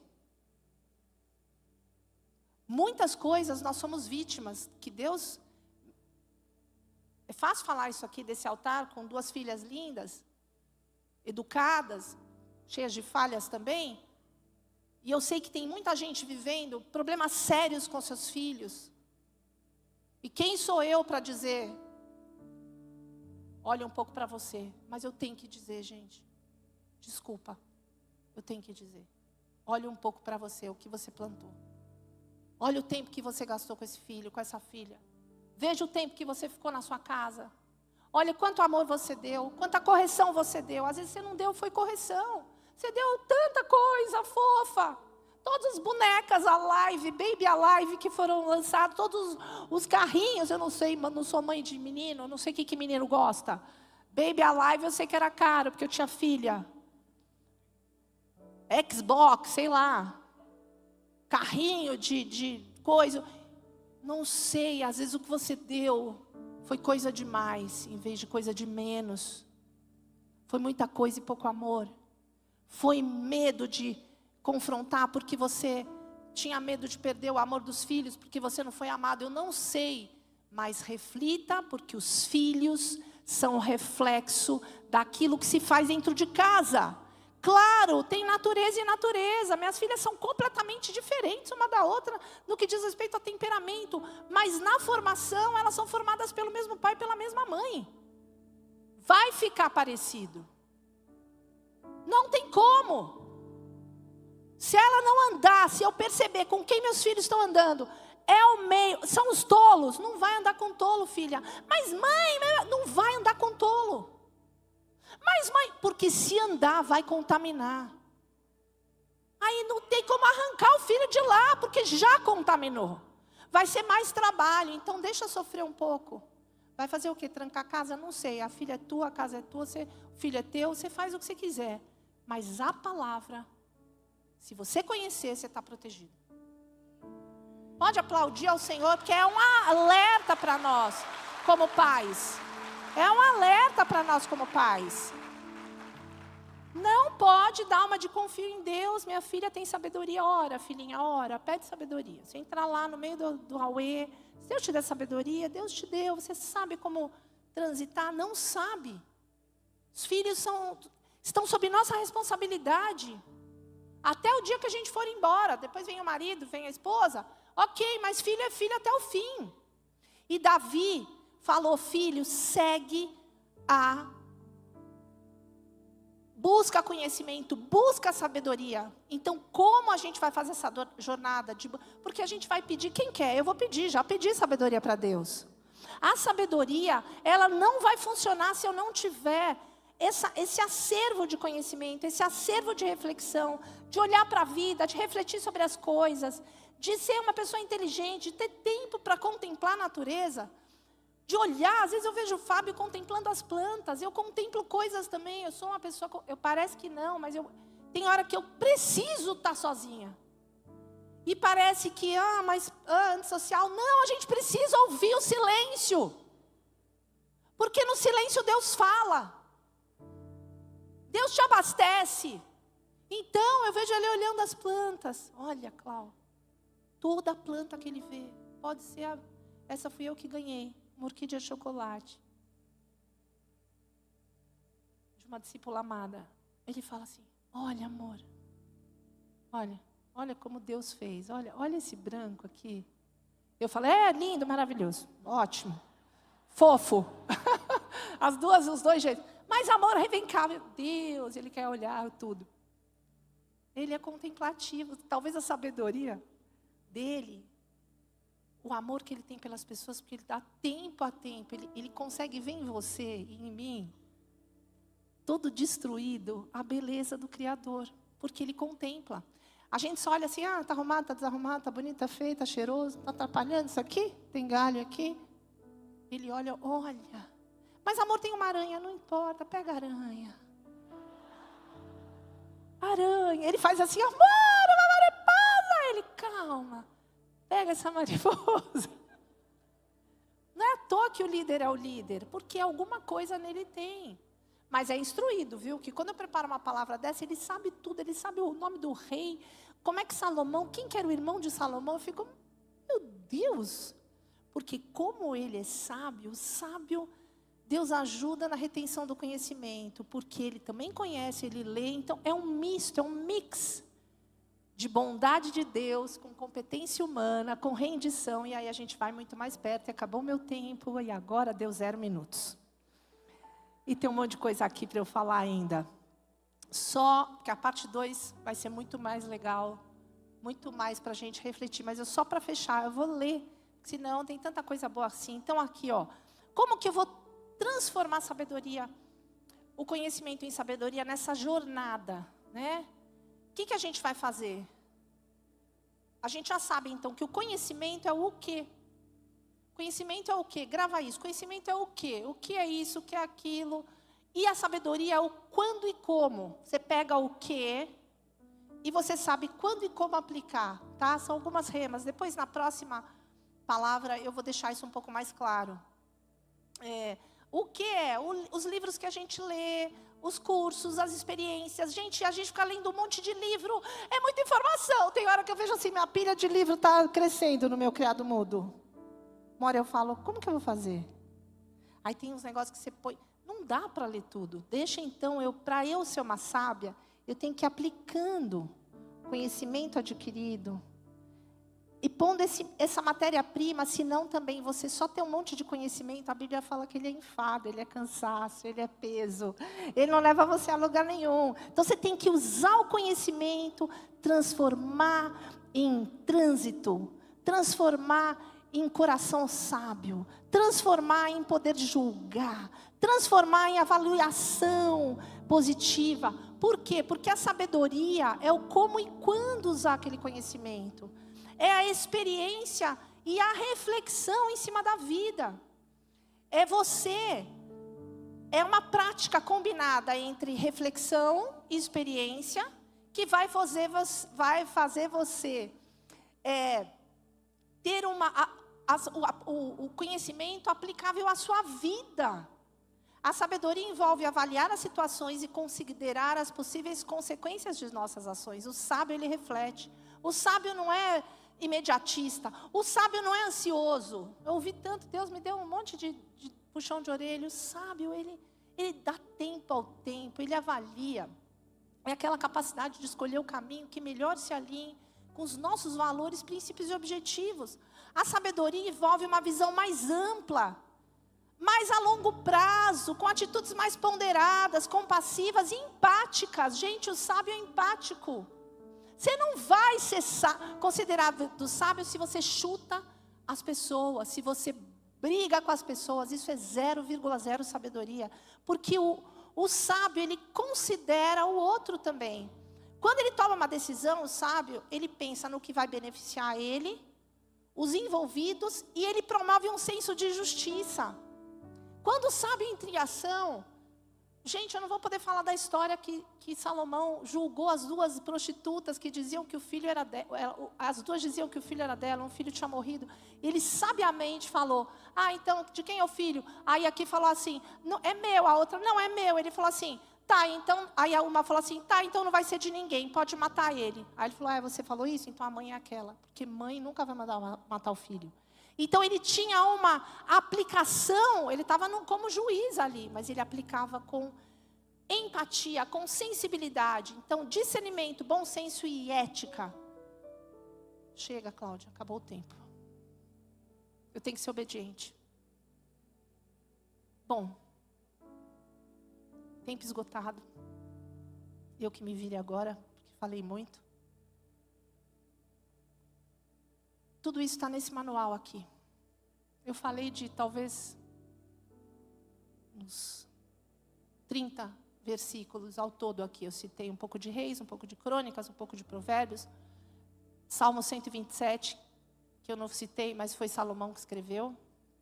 Muitas coisas nós somos vítimas, que Deus... É fácil falar isso aqui desse altar, com 2 filhas lindas, educadas, cheias de falhas também. E eu sei que tem muita gente vivendo problemas sérios com seus filhos. E quem sou eu para dizer... olha um pouco para você. Mas eu tenho que dizer, gente, desculpa, eu tenho que dizer. Olha um pouco para você, o que você plantou. Olha o tempo que você gastou com esse filho, com essa filha. Veja o tempo que você ficou na sua casa. Olha quanto amor você deu, quanta correção você deu. Às vezes você não deu, foi correção. Você deu tanta coisa fofa. Todas as bonecas Alive, Baby Alive que foram lançados, todos os carrinhos, eu não sei, não sou mãe de menino, não sei o que menino gosta. Baby Alive eu sei que era caro, porque eu tinha filha. Xbox, sei lá. Carrinho de coisa. Não sei, às vezes o que você deu foi coisa demais, em vez de coisa de menos. Foi muita coisa e pouco amor. Foi medo de confrontar, porque você tinha medo de perder o amor dos filhos, porque você não foi amado. Eu não sei, mas reflita, porque os filhos são reflexo daquilo que se faz dentro de casa. Claro, tem natureza e natureza. Minhas filhas são completamente diferentes uma da outra no que diz respeito a temperamento. Mas na formação, elas são formadas pelo mesmo pai e pela mesma mãe. Vai ficar parecido. Não tem como. Se ela não andar, se eu perceber com quem meus filhos estão andando, é o meio, são os tolos. Não vai andar com tolo, filha. Mas mãe, não vai andar com tolo. Mas mãe, porque se andar vai contaminar. Aí não tem como arrancar o filho de lá, porque já contaminou. Vai ser mais trabalho, então deixa sofrer um pouco. Vai fazer o quê? Trancar a casa? Não sei, a filha é tua, a casa é tua, o filho é teu, você faz o que você quiser. Mas a palavra, se você conhecer, você está protegido. Pode aplaudir ao Senhor, porque é um alerta para nós, como pais. É um alerta para nós como pais. Não pode dar uma de confio em Deus. Minha filha tem sabedoria. Ora, filhinha, ora, pede sabedoria. Você entrar lá no meio do auê, se Deus te der sabedoria, Deus te deu. Você sabe como transitar? Não sabe. Os filhos estão sob nossa responsabilidade. Até o dia que a gente for embora. Depois vem o marido, vem a esposa. Ok, mas filho é filho até o fim. E Davi falou, filho, segue busca conhecimento, busca sabedoria. Então, como a gente vai fazer essa jornada? Porque a gente vai pedir, quem quer? Eu vou pedir, já pedi sabedoria para Deus. A sabedoria, ela não vai funcionar se eu não tiver esse acervo de conhecimento, esse acervo de reflexão, de olhar para a vida, de refletir sobre as coisas, de ser uma pessoa inteligente, de ter tempo para contemplar a natureza. De olhar, às vezes eu vejo o Fábio contemplando as plantas, eu contemplo coisas também, eu sou uma pessoa, parece que não, mas tem hora que eu preciso estar sozinha. E parece que, antissocial, não, a gente precisa ouvir o silêncio. Porque no silêncio Deus fala. Deus te abastece. Então, eu vejo ele olhando as plantas. Olha, Cláudio, toda planta que ele vê, pode ser, essa fui eu que ganhei. Uma orquídea de chocolate. De uma discípula amada. Ele fala assim, olha amor. Olha como Deus fez. Olha esse branco aqui. Eu falo, é lindo, maravilhoso. Ótimo. Fofo. Os dois jeitos. Mas amor, vem cá, meu Deus. Ele quer olhar tudo. Ele é contemplativo. Talvez a sabedoria dele, o amor que ele tem pelas pessoas, porque ele dá tempo a tempo, ele consegue ver em você e em mim, todo destruído, a beleza do Criador, porque ele contempla. A gente só olha assim, tá arrumado, tá desarrumado, tá bonito, tá feio, tá cheiroso, tá atrapalhando isso aqui, tem galho aqui. Ele olha, mas amor, tem uma aranha, não importa, pega a aranha. Aranha, ele faz assim, amor, uma mariposa, ele, calma. Pega essa mariposa. Não é à toa que o líder é o líder, porque alguma coisa nele tem. Mas é instruído, viu? Que quando eu preparo uma palavra dessa, ele sabe tudo, ele sabe o nome do rei. Como é que Salomão, quem que era o irmão de Salomão? Eu fico, meu Deus. Porque como ele é sábio, Deus ajuda na retenção do conhecimento. Porque ele também conhece, ele lê. Então é um misto, é um mix de bondade de Deus, com competência humana, com rendição, e aí a gente vai muito mais perto, e acabou o meu tempo, e agora deu 0 minutos. E tem um monte de coisa aqui para eu falar ainda. Só que a parte 2 vai ser muito mais legal, muito mais para a gente refletir. Mas só para fechar, eu vou ler, senão tem tanta coisa boa assim. Então aqui, ó, como que eu vou transformar a sabedoria, o conhecimento em sabedoria nessa jornada, né? O que a gente vai fazer? A gente já sabe então que o conhecimento é o quê? Conhecimento é o quê? Grava isso. Conhecimento é o quê? O que é isso? O que é aquilo? E a sabedoria é o quando e como. Você pega o quê e você sabe quando e como aplicar, tá? São algumas remas. Depois, na próxima palavra, eu vou deixar isso um pouco mais claro. O que é? Os livros que a gente lê, os cursos, as experiências. Gente, a gente fica lendo um monte de livro. É muita informação. Tem hora que eu vejo assim, minha pilha de livro está crescendo no meu criado mudo. Uma hora eu falo, como que eu vou fazer? Aí tem uns negócios que você põe. Não dá para ler tudo. Deixa então, para eu ser uma sábia, eu tenho que ir aplicando conhecimento adquirido. E pondo essa matéria-prima, senão também você só tem um monte de conhecimento. A Bíblia fala que ele é enfado, ele é cansaço, ele é peso. Ele não leva você a lugar nenhum. Então você tem que usar o conhecimento, transformar em trânsito, transformar em coração sábio, transformar em poder de julgar, transformar em avaliação positiva. Por quê? Porque a sabedoria é o como e quando usar aquele conhecimento. É a experiência e a reflexão em cima da vida. É uma prática combinada entre reflexão e experiência que vai fazer você ter o conhecimento aplicável à sua vida. A sabedoria envolve avaliar as situações e considerar as possíveis consequências de nossas ações. O sábio, ele reflete. O sábio não é imediatista. O sábio não é ansioso. Eu ouvi tanto, Deus me deu um monte de puxão de orelha. O sábio, ele dá tempo ao tempo, ele avalia. É aquela capacidade de escolher o caminho que melhor se alinhe com os nossos valores, princípios e objetivos. A sabedoria envolve uma visão mais ampla, mais a longo prazo, com atitudes mais ponderadas, compassivas e empáticas. Gente, o sábio é empático. Você não vai ser considerado sábio se você chuta as pessoas, se você briga com as pessoas. Isso é 0,0 sabedoria. Porque o sábio, ele considera o outro também. Quando ele toma uma decisão, o sábio, ele pensa no que vai beneficiar ele, os envolvidos, e ele promove um senso de justiça. Quando o sábio entra em ação, gente, eu não vou poder falar da história que Salomão julgou as duas prostitutas que diziam que o filho era dela. As duas diziam que o filho era dela, um filho tinha morrido. Ele sabiamente falou, então, de quem é o filho? Aí aqui falou assim, não, é meu. A outra, não, é meu. Ele falou assim, tá, então... Aí a uma falou assim, tá, então não vai ser de ninguém, pode matar ele. Aí ele falou, você falou isso? Então a mãe é aquela. Porque mãe nunca vai mandar matar o filho. Então ele tinha uma aplicação, ele estava como juiz ali, mas ele aplicava com empatia, com sensibilidade. Então, discernimento, bom senso e ética. Chega, Cláudia, acabou o tempo. Eu tenho que ser obediente. Bom, tempo esgotado. Eu que me vire agora, porque falei muito. Tudo isso está nesse manual aqui. Eu falei de talvez uns 30 versículos ao todo aqui. Eu citei um pouco de Reis, um pouco de Crônicas, um pouco de Provérbios. Salmo 127, que eu não citei, mas foi Salomão que escreveu.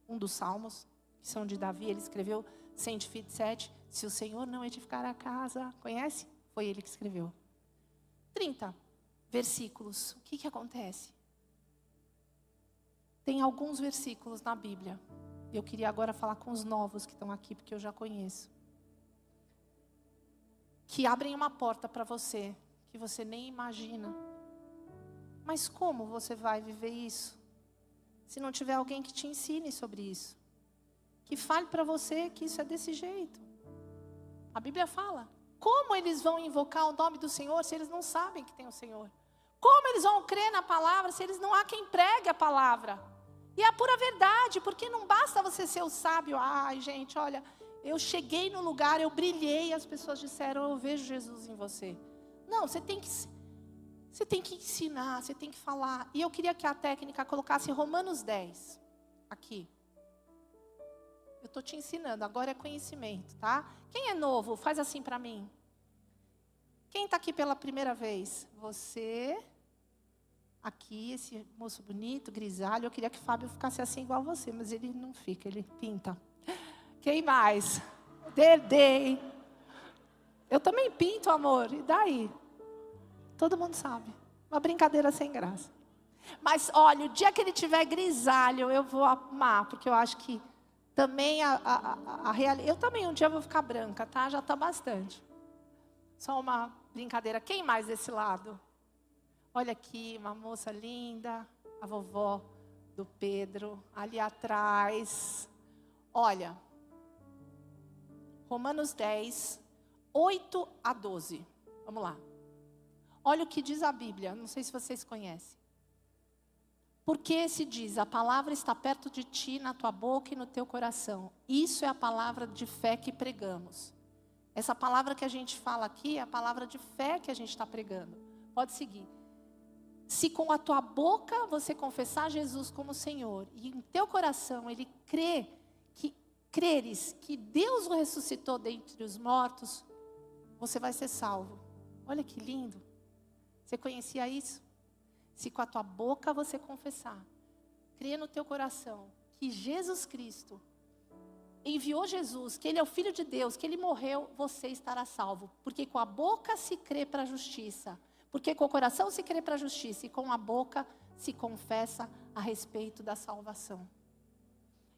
Um dos salmos, que são de Davi, ele escreveu 127. Se o Senhor não edificar a casa, conhece? Foi ele que escreveu. 30 versículos. O que acontece? Tem alguns versículos na Bíblia. Eu queria agora falar com os novos que estão aqui, porque eu já conheço. Que abrem uma porta para você, que você nem imagina. Mas como você vai viver isso? Se não tiver alguém que te ensine sobre isso. Que fale para você que isso é desse jeito. A Bíblia fala. Como eles vão invocar o nome do Senhor se eles não sabem que tem o Senhor? Como eles vão crer na palavra se eles não há quem pregue a palavra? E é a pura verdade, porque não basta você ser o sábio. Ai, gente, olha, Eu cheguei no lugar, eu brilhei, e as pessoas disseram, eu vejo Jesus em você. Não, você tem que ensinar, você tem que falar. E eu queria que a técnica colocasse Romanos 10, aqui. Eu estou te ensinando, agora é conhecimento, tá? Quem é novo, faz assim para mim. Quem está aqui pela primeira vez? Você, aqui, esse moço bonito, grisalho. Eu queria que o Fábio ficasse assim igual você, mas ele não fica, ele pinta. Quem mais? Dede. Eu também pinto, amor, e daí? Todo mundo sabe. Uma brincadeira sem graça. Mas olha, o dia que ele tiver grisalho, eu vou amar, porque eu acho que também a realidade. Eu também um dia vou ficar branca, tá? Já está bastante. Só uma brincadeira. Quem mais desse lado? Olha aqui, uma moça linda, a vovó do Pedro, ali atrás. Olha, Romanos 10, 8 a 12. Vamos lá. Olha o que diz a Bíblia, não sei se vocês conhecem. Porque se diz, a palavra está perto de ti, na tua boca e no teu coração. Isso é a palavra de fé que pregamos. Essa palavra que a gente fala aqui é a palavra de fé que a gente está pregando. Pode seguir. Se com a tua boca você confessar Jesus como Senhor, e em teu coração ele creres que Deus o ressuscitou dentre os mortos, você vai ser salvo. Olha que lindo. Você conhecia isso? Se com a tua boca você confessar, crer no teu coração que Jesus Cristo enviou Jesus, que Ele é o Filho de Deus, que Ele morreu, você estará salvo. Porque com a boca se crê para a justiça. Porque com o coração se crê para a justiça. E com a boca se confessa a respeito da salvação.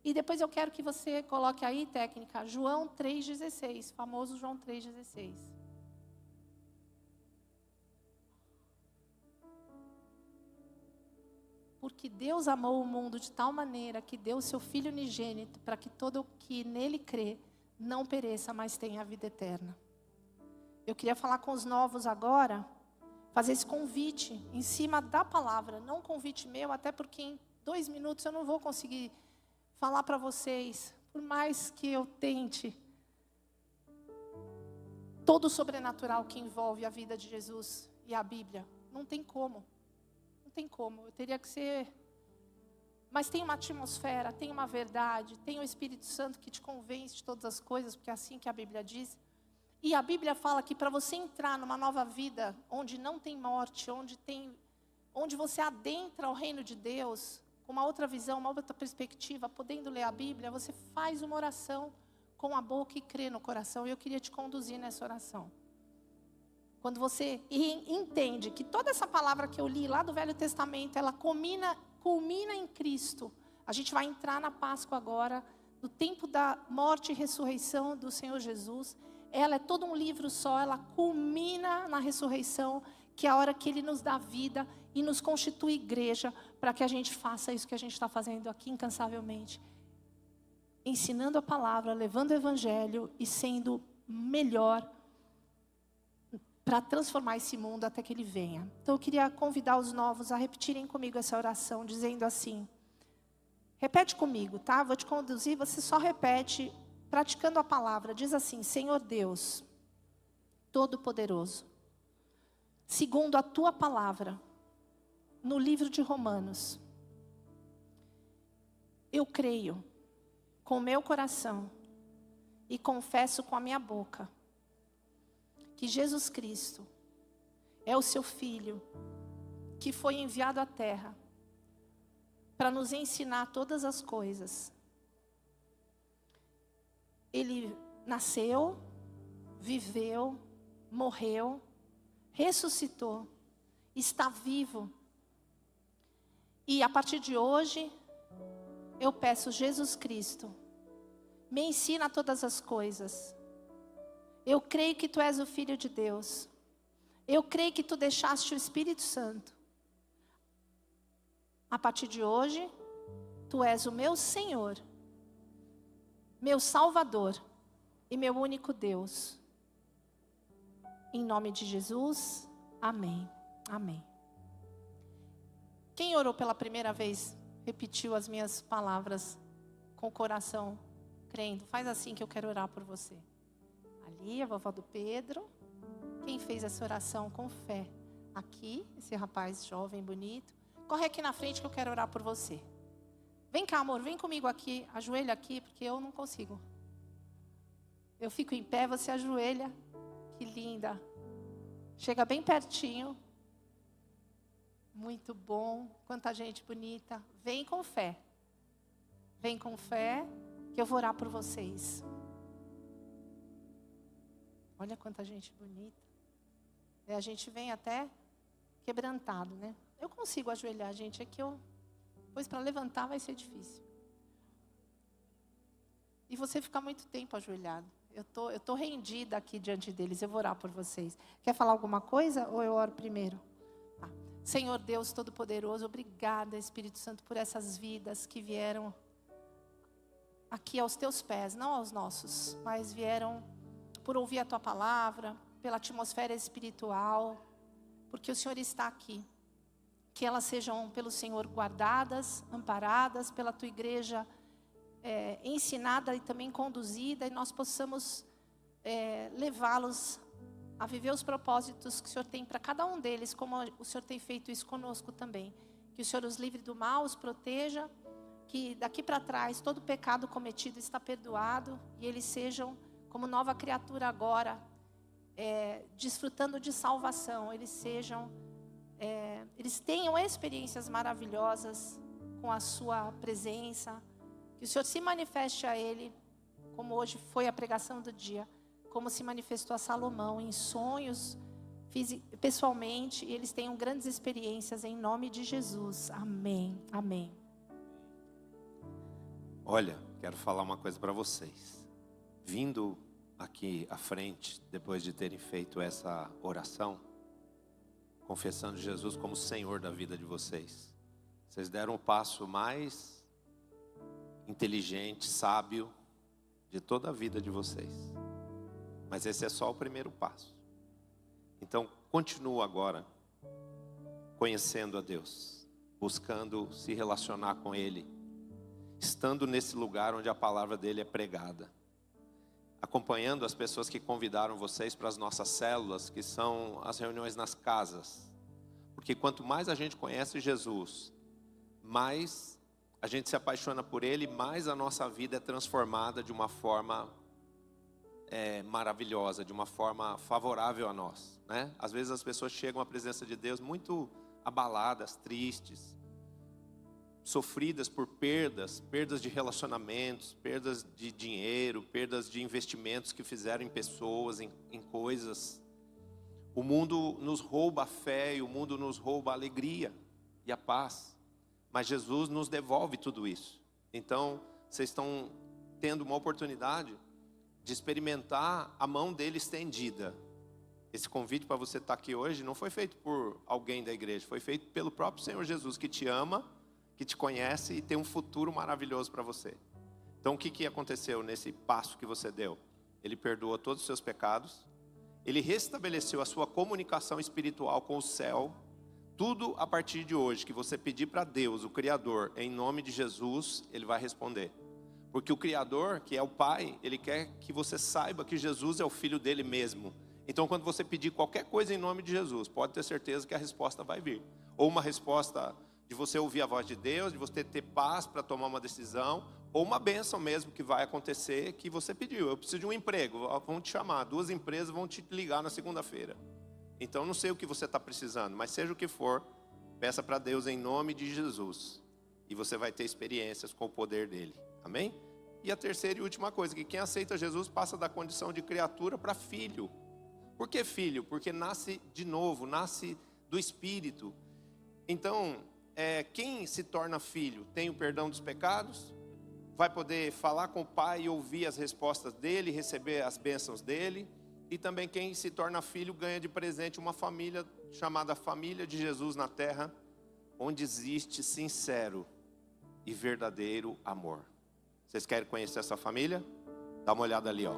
E depois eu quero que você coloque aí, técnica, João 3,16. Famoso João 3,16. Porque Deus amou o mundo de tal maneira que deu o seu Filho unigênito para que todo o que nele crê não pereça, mas tenha a vida eterna. Eu queria falar com os novos agora, fazer esse convite em cima da palavra, não um convite meu, até porque em 2 minutos eu não vou conseguir falar para vocês, por mais que eu tente, todo o sobrenatural que envolve a vida de Jesus e a Bíblia, não tem como. Não tem como, eu teria que ser. Mas tem uma atmosfera, tem uma verdade, tem o Espírito Santo que te convence de todas as coisas, porque é assim que a Bíblia diz. E a Bíblia fala que para você entrar numa nova vida, onde não tem morte, onde você adentra o reino de Deus, com uma outra visão, uma outra perspectiva, podendo ler a Bíblia, você faz uma oração com a boca e crê no coração. E eu queria te conduzir nessa oração. Quando você entende que toda essa palavra que eu li lá do Velho Testamento, ela culmina em Cristo. A gente vai entrar na Páscoa agora, no tempo da morte e ressurreição do Senhor Jesus. Ela é todo um livro só, ela culmina na ressurreição, que é a hora que Ele nos dá vida e nos constitui igreja, para que a gente faça isso que a gente está fazendo aqui incansavelmente. Ensinando a palavra, levando o Evangelho e sendo melhor para transformar esse mundo até que Ele venha. Então eu queria convidar os novos a repetirem comigo essa oração, dizendo assim, repete comigo, tá? Vou te conduzir, você só repete, praticando a palavra. Diz assim, Senhor Deus, Todo-Poderoso, segundo a Tua palavra, no livro de Romanos, eu creio com o meu coração e confesso com a minha boca que Jesus Cristo é o seu Filho, que foi enviado à terra para nos ensinar todas as coisas. Ele nasceu, viveu, morreu, ressuscitou, está vivo. E a partir de hoje, eu peço, Jesus Cristo, me ensina todas as coisas. Eu creio que Tu és o Filho de Deus. Eu creio que Tu deixaste o Espírito Santo. A partir de hoje, Tu és o meu Senhor, meu Salvador e meu único Deus. Em nome de Jesus, amém. Amém. Quem orou pela primeira vez, repetiu as minhas palavras com o coração repreendo. Faz assim que eu quero orar por você. Ali, a vovó do Pedro. Quem fez essa oração com fé? Aqui, esse rapaz jovem, bonito. Corre aqui na frente que eu quero orar por você. Vem cá, amor, vem comigo aqui. Ajoelha aqui, porque eu não consigo. Eu fico em pé, você ajoelha. Que linda. Chega bem pertinho. Muito bom. Quanta gente bonita. Vem com fé. Vem com fé, que eu vou orar por vocês. Olha quanta gente bonita. A gente vem até quebrantado, né? Eu consigo ajoelhar, gente. É que pois para levantar vai ser difícil. E você fica muito tempo ajoelhado. Eu tô rendida aqui diante deles. Eu vou orar por vocês. Quer falar alguma coisa ou eu oro primeiro? Tá. Senhor Deus Todo-Poderoso, obrigada, Espírito Santo, por essas vidas que vieram aqui aos teus pés, não aos nossos, mas vieram por ouvir a tua palavra, pela atmosfera espiritual, porque o Senhor está aqui. Que elas sejam pelo Senhor guardadas, amparadas, pela tua igreja ensinada e também conduzida, e nós possamos levá-los a viver os propósitos que o Senhor tem para cada um deles, como o Senhor tem feito isso conosco também. Que o Senhor os livre do mal, os proteja, que daqui para trás todo pecado cometido está perdoado, e eles sejam como nova criatura agora, desfrutando de salvação. Eles tenham experiências maravilhosas com a sua presença. Que o Senhor se manifeste a ele, como hoje foi a pregação do dia, como se manifestou a Salomão, em sonhos, pessoalmente, e eles tenham grandes experiências em nome de Jesus. Amém, amém. Olha, quero falar uma coisa para vocês. Vindo aqui à frente, depois de terem feito essa oração, confessando Jesus como Senhor da vida de vocês, vocês deram o passo mais inteligente, sábio de toda a vida de vocês. Mas esse é só o primeiro passo. Então, continua agora conhecendo a Deus, buscando se relacionar com Ele, estando nesse lugar onde a palavra dele é pregada, acompanhando as pessoas que convidaram vocês para as nossas células, que são as reuniões nas casas. Porque quanto mais a gente conhece Jesus, mais a gente se apaixona por Ele, mais a nossa vida é transformada de uma forma maravilhosa, de uma forma favorável a nós, né? Às vezes as pessoas chegam à presença de Deus muito abaladas, tristes, sofridas por perdas de relacionamentos, perdas de dinheiro, perdas de investimentos que fizeram em pessoas, em coisas. O mundo nos rouba a fé e o mundo nos rouba a alegria e a paz. Mas Jesus nos devolve tudo isso. Então, vocês estão tendo uma oportunidade de experimentar a mão dele estendida. Esse convite para você estar aqui hoje não foi feito por alguém da igreja, foi feito pelo próprio Senhor Jesus, que te ama, que te conhece e tem um futuro maravilhoso para você. Então, o que aconteceu nesse passo que você deu? Ele perdoou todos os seus pecados, ele restabeleceu a sua comunicação espiritual com o céu. Tudo a partir de hoje que você pedir para Deus, o Criador, em nome de Jesus, Ele vai responder. Porque o Criador, que é o Pai, Ele quer que você saiba que Jesus é o Filho dele mesmo. Então, quando você pedir qualquer coisa em nome de Jesus, pode ter certeza que a resposta vai vir. Ou uma resposta de você ouvir a voz de Deus, de você ter paz para tomar uma decisão, ou uma bênção mesmo que vai acontecer que você pediu. Eu preciso de um emprego, vão te chamar, 2 empresas vão te ligar na segunda-feira. Então, não sei o que você está precisando, mas seja o que for, peça para Deus em nome de Jesus. E você vai ter experiências com o poder dele. Amém? E a terceira e última coisa, que quem aceita Jesus passa da condição de criatura para filho. Por que filho? Porque nasce de novo, nasce do Espírito. Então, quem se torna filho tem o perdão dos pecados, vai poder falar com o Pai e ouvir as respostas dele, receber as bênçãos dele. E também quem se torna filho ganha de presente uma família chamada Família de Jesus na Terra, onde existe sincero e verdadeiro amor. Vocês querem conhecer essa família? Dá uma olhada ali, ó.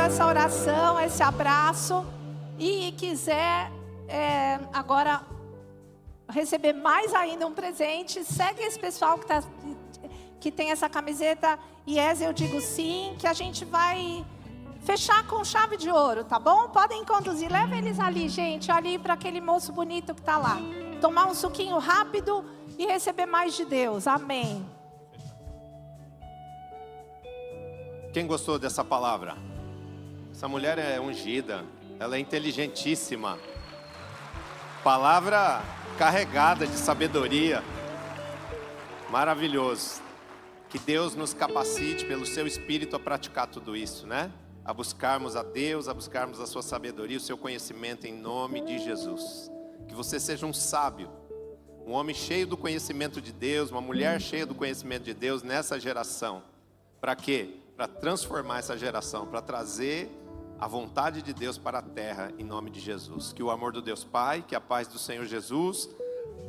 essa oração, esse abraço e quiser agora receber mais ainda um presente, segue esse pessoal que tem essa camiseta Yes, eu digo sim, que a gente vai fechar com chave de ouro, tá bom? Podem conduzir, leva eles ali, gente, ali para aquele moço bonito que está lá. Tomar um suquinho rápido e receber mais de Deus, amém. Quem gostou dessa palavra? Essa mulher é ungida, ela é inteligentíssima. Palavra carregada de sabedoria. Maravilhoso. Que Deus nos capacite pelo seu Espírito a praticar tudo isso, né? A buscarmos a Deus, a buscarmos a sua sabedoria, o seu conhecimento em nome de Jesus. Que você seja um sábio, um homem cheio do conhecimento de Deus, uma mulher cheia do conhecimento de Deus nessa geração. Para quê? Para transformar essa geração, para trazer a vontade de Deus para a terra, em nome de Jesus. Que o amor do Deus Pai, que a paz do Senhor Jesus,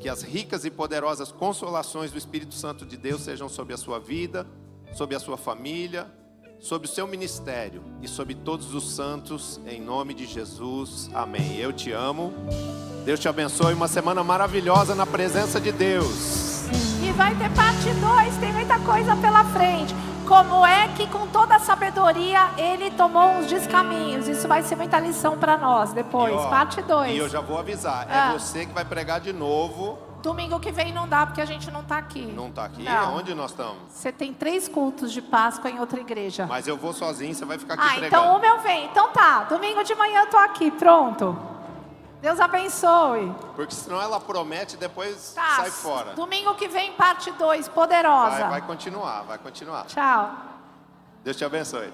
que as ricas e poderosas consolações do Espírito Santo de Deus sejam sobre a sua vida, sobre a sua família, sobre o seu ministério e sobre todos os santos, em nome de Jesus. Amém. Eu te amo. Deus te abençoe. Uma semana maravilhosa na presença de Deus. E vai ter parte 2, tem muita coisa pela frente. Como é que com toda a sabedoria ele tomou uns descaminhos. Isso vai ser muita lição para nós depois, parte 2. E eu já vou avisar, é você que vai pregar de novo. Domingo que vem não dá porque a gente não está aqui. Não está aqui? Não. Onde nós estamos? Você tem 3 cultos de Páscoa em outra igreja. Mas eu vou sozinho, você vai ficar aqui pregando. Então o meu vem. Então tá, domingo de manhã eu tô aqui, pronto. Deus abençoe. Porque senão ela promete e depois sai fora. Domingo que vem, parte 2, poderosa. Vai continuar, vai continuar. Tchau. Deus te abençoe.